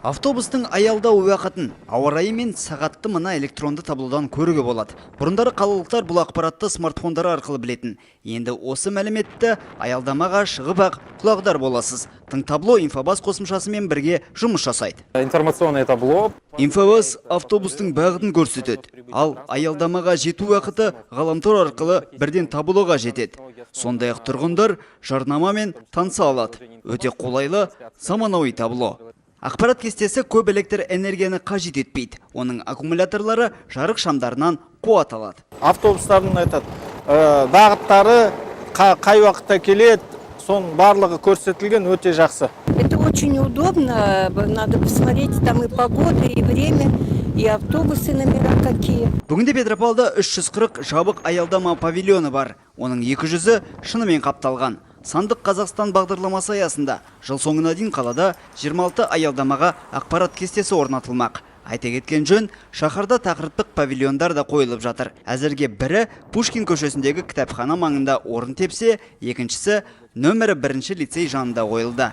Автобустың аялдау уақытын ауа райы мен сағатты мына электронды таблодан көруге болады. Бұрындары қалалықтар бұл ақпаратты смартфондары арқылы білетін. Енді осы мәліметті аялдамаға шығып ақ құлағдар боласыз. Тың табло инфобас қосымшасымен бірге жұмыс жасайды. Информационное табло. Инфобас автобустың бағытын көрсетеді. Ал аялдамаға жету уақыты ғаламтор арқылы бірден таблоға жетеді. Сондай-ақ тұрғындар жарнамамен таныса алады. Өте қолайлы, заманауи табло. Ақпарат кестесі көп электр энергияны қажет етпейді. Оның аккумуляторлары жарық шамдарынан қуат алады. Автобустардың бағыттары қай уақытта келеді, соның барлығы көрсетілген, өте жақсы. Это очень удобно, надо посмотреть там и погода, и время, и автобусы номера какие. Бүгінде Петропавлда 340 жабық аялдама павильоны бар. Оның 200-і шынымен қапталған. Сандық Қазақстан бағдарламасы аясында жыл соңына дейін қалада 26 аялдамаға ақпарат кестесі орнатылмақ. Айта кеткен жөн, шаһарда тақырыптық павильондар да қойылып жатыр. Әзірге бірі Пушкин көшесіндегі кітапхана маңында орын тепсе, екіншісі нөмірі 1 лицей жанында қойылды.